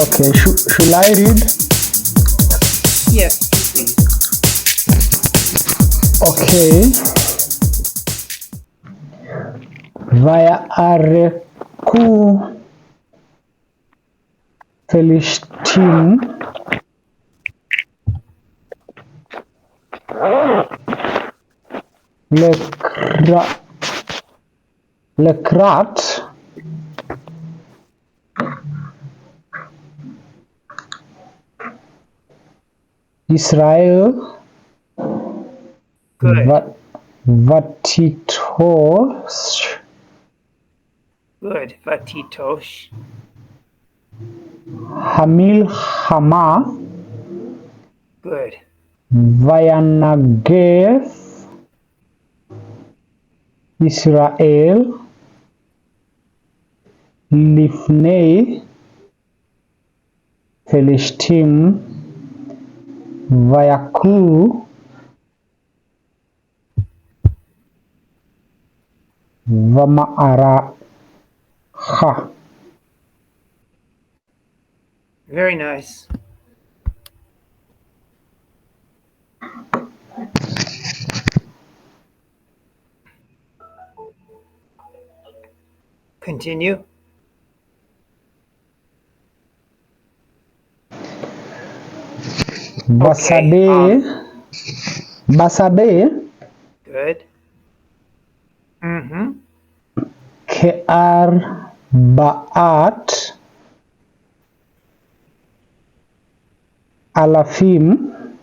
Okay, should I read? Yes, please. Okay. Via Areku Felishtim Lekrat Israel Good. Vatitos Good. Vatitosh. Hamil Hama Good. Vayanageth Israel Lifnei Felishtim Vayaku Vama'aracha. Very nice. Continue. Basabe Good. Mm-hmm. Ke'ar Ba'at Alafim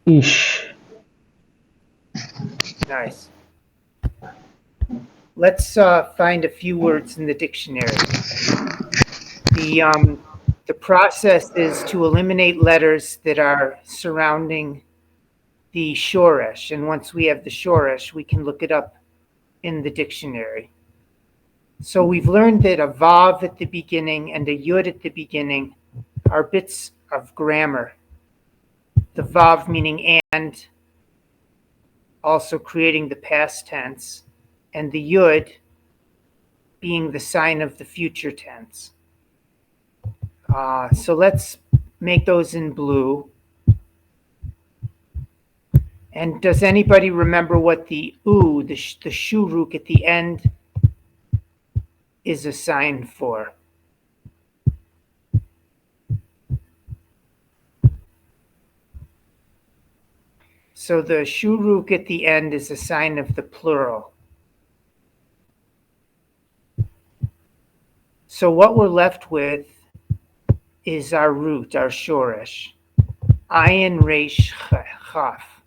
Ish. Nice. Let's find a few words in the dictionary. The process is to eliminate letters that are surrounding the shoresh, and once we have the shoresh, we can look it up in the dictionary. So we've learned that a vav at the beginning and a yud at the beginning are bits of grammar. The vav meaning and, also creating the past tense, and the yud being the sign of the future tense. So let's make those in blue. And does anybody remember what the u, the shuruk at the end, is a sign for? So the shuruk at the end is a sign of the plural. So what we're left with is our root, our shoresh. Ayin resh chaf.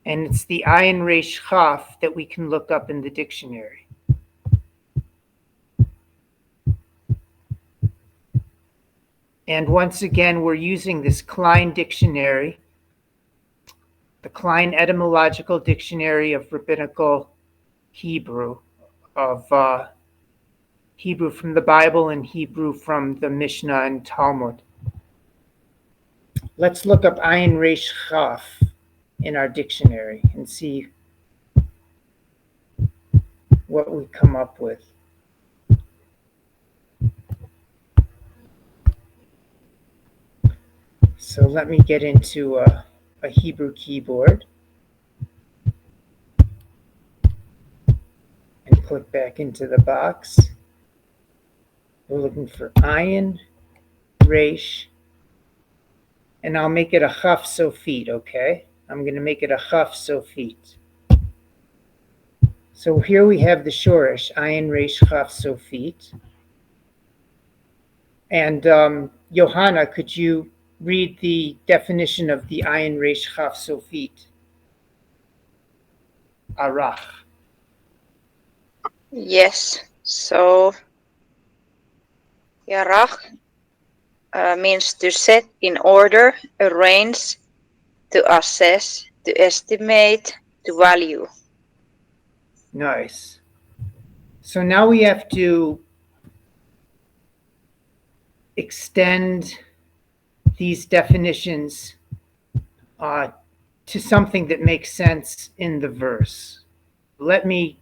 And it's the ayin resh chaf that we can look up in the dictionary. And once again, we're using this Klein dictionary, the Klein Etymological Dictionary of Rabbinical Hebrew, of Hebrew from the Bible and Hebrew from the Mishnah and Talmud. Let's look up Ayin Resh Chaf in our dictionary and see what we come up with. So let me get into a Hebrew keyboard and click back into the box. We're looking for Ayin Resh, and I'll make it a Chaf Sofit, okay? I'm going to make it a Chaf Sofit. So here we have the Shoresh, Ayin Resh Chaf Sofit. And Johanna, could you read the definition of the Ayin Resh Chaf Sofit? Arach. Yes. So Yarach means to set in order, arrange, to assess, to estimate, to value. Nice. So now we have to extend these definitions to something that makes sense in the verse. Let me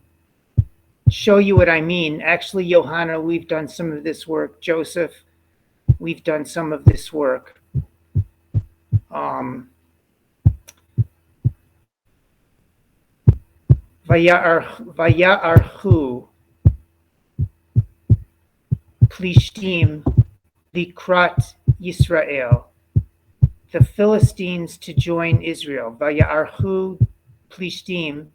show you what I mean. Actually, Johanna, we've done some of this work. Joseph, we've done some of this work. Vaya'archu Plishtim likrat Yisrael. The Philistines to join Israel. Vaya'archu Plishtim.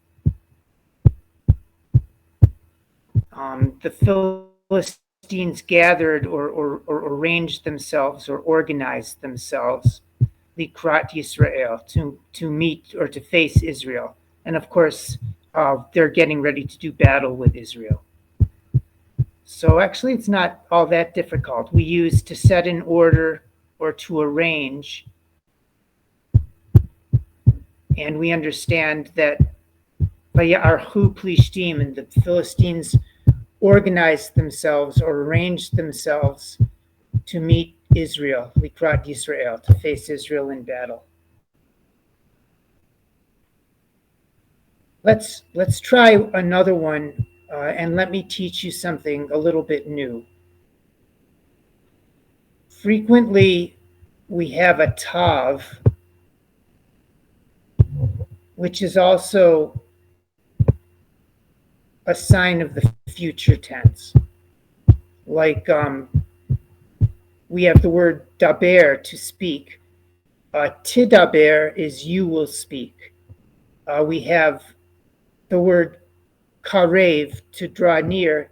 The Philistines gathered or arranged themselves or organized themselves, likrat Yisrael, to meet or to face Israel. And of course, they're getting ready to do battle with Israel. So actually, it's not all that difficult. We use to set in order or to arrange. And we understand that Vaya'archu Plishtim, and the Philistines organized themselves or arranged themselves to meet Israel, likrat Yisrael, to face Israel in battle. Let's try another one, and let me teach you something a little bit new. Frequently, we have a tav, which is also a sign of the future tense. Like we have the word daber, to speak. Tidaber is you will speak. We have the word karev, to draw near.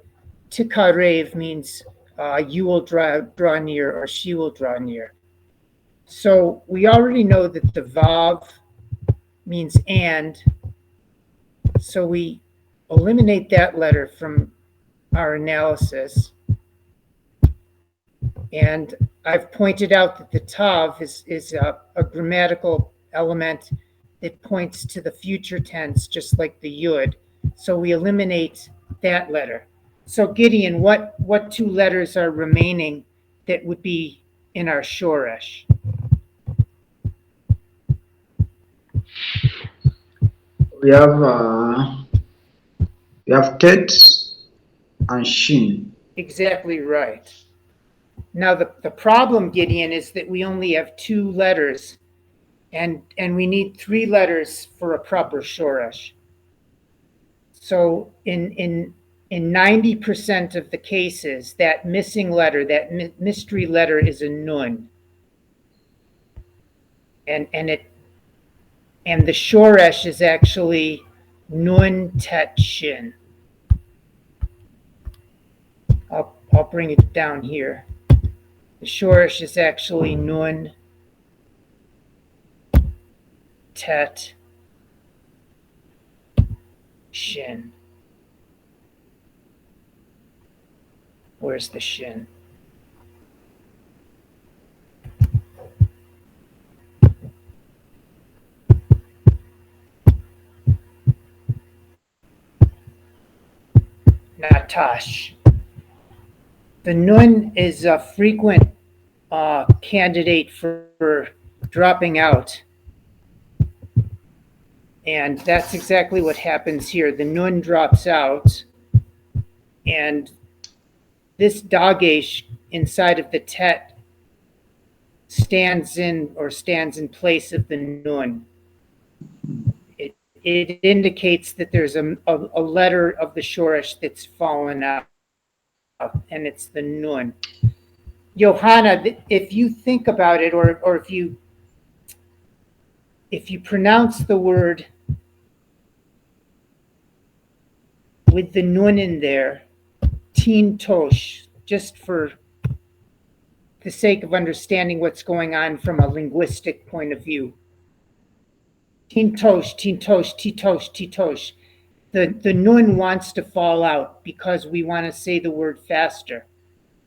Tikarev means you will draw near, or she will draw near. So we already know that the vav means and. So we eliminate that letter from our analysis. And I've pointed out that the tav is a grammatical element that points to the future tense, just like the yud. So we eliminate that letter. So Gideon, what two letters are remaining that would be in our shoresh? We have tet and shin. Exactly right. Now the problem, Gideon, is that we only have two letters, and we need three letters for a proper shoresh. So in 90% of the cases, that missing letter, that mystery letter, is a nun, and the shoresh is actually nun tet shin. I'll bring it down here. The shoresh is actually nun tet shin. Where's the shin? Natash. The nun is a frequent candidate for dropping out. And that's exactly what happens here. The nun drops out, and this dagesh inside of the tet stands in place of the nun. It indicates that there's a letter of the shoresh that's fallen out, and it's the nun. Johanna, if you think about it, or if you pronounce the word with the nun in there, tin tosh, just for the sake of understanding what's going on from a linguistic point of view. Tin tosh, tin tosh, titosh, titosh. The nun wants to fall out because we want to say the word faster.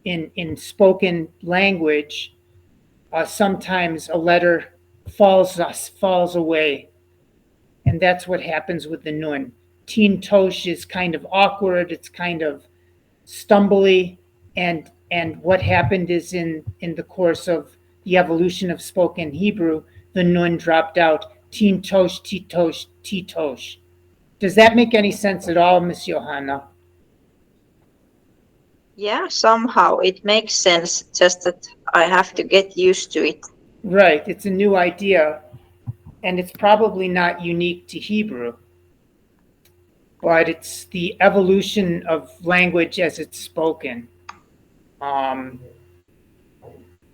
In spoken language, sometimes a letter falls away, and that's what happens with the nun. Tin tosh is kind of awkward, it's kind of stumbly, and what happened is in the course of the evolution of spoken Hebrew, the nun dropped out. Tin tosh, titosh, titosh. Does that make any sense at all, Miss Johanna? Yeah, somehow it makes sense, just that I have to get used to it. Right, it's a new idea, and it's probably not unique to Hebrew, but it's the evolution of language as it's spoken. Um,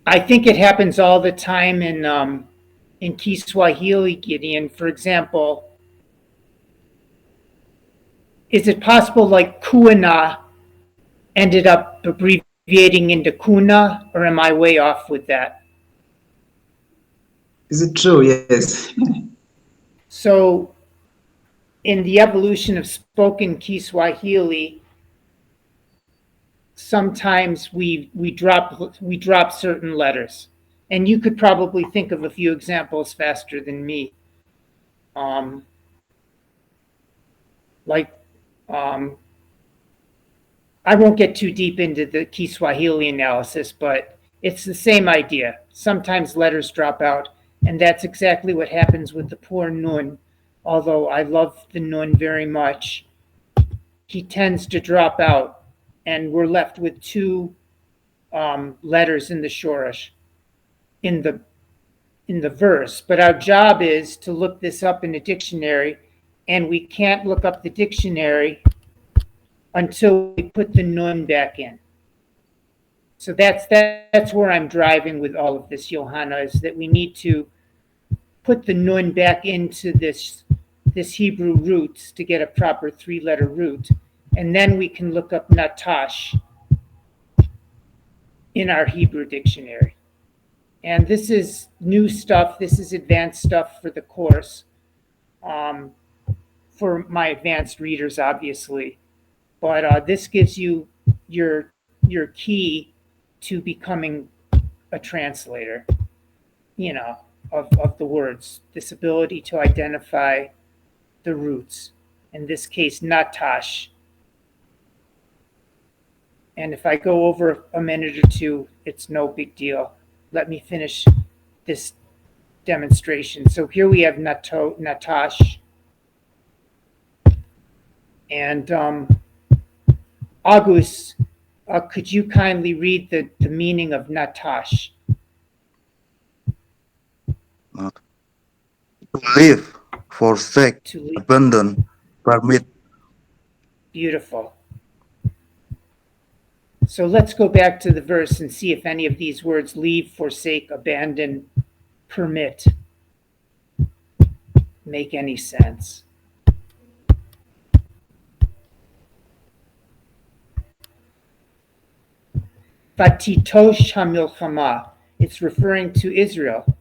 I think it happens all the time in Kiswahili, Gideon. For example, is it possible like kuana ended up abbreviating into kuna, or am I way off with that? Is it true? Yes. So, in the evolution of spoken Kiswahili, sometimes we drop certain letters, and you could probably think of a few examples faster than me. Um, like I won't get too deep into the Kiswahili analysis, but it's the same idea. Sometimes letters drop out, and that's exactly what happens with the poor Nun. Although I love the Nun very much, he tends to drop out, and we're left with two letters in the Shoresh in the verse. But our job is to look this up in a dictionary, and we can't look up the dictionary until we put the Nun back in. So that's where I'm driving with all of this, Johanna, is that we need to put the Nun back into this Hebrew root to get a proper three-letter root, and then we can look up Natash in our Hebrew dictionary. And this is new stuff. This is advanced stuff for the course, for my advanced readers, obviously. But this gives you your key to becoming a translator, you know, of the words, this ability to identify the roots, in this case, Natash. And if I go over a minute or two, it's no big deal. Let me finish this demonstration. So here we have Natash. And August, could you kindly read the meaning of Natash? To live, forsake, To leave. abandon, permit. Beautiful. So let's go back to the verse and see if any of these words leave, forsake, abandon, permit make any sense. Vatitosh hamilchama. It's referring to Israel.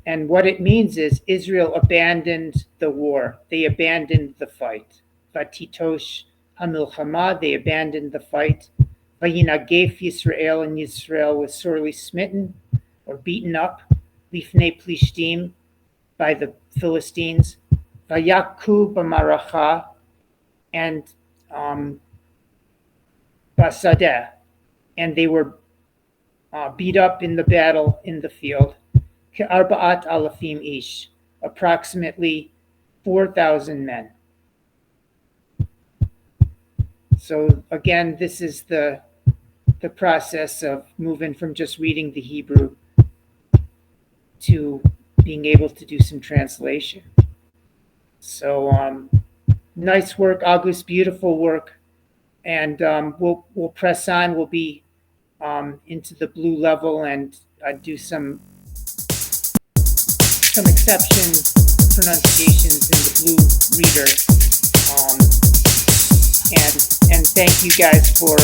And what it means is Israel abandoned the war. They abandoned the fight. Vatitosh hamilchama. They abandoned the fight. Vayinagef Yisrael, and Yisrael was sorely smitten or beaten up. Lifnei Plishtim, by the Philistines. Vayaku b'maracha, and basadeh, and they were beat up in the battle in the field. Ke'arba'at alafim ish, approximately 4,000 men. So again, this is the process of moving from just reading the Hebrew to being able to do some translation. So nice work, August, beautiful work. And we'll press on. We'll be into the blue level and do some exception pronunciations in the blue reader. And thank you guys for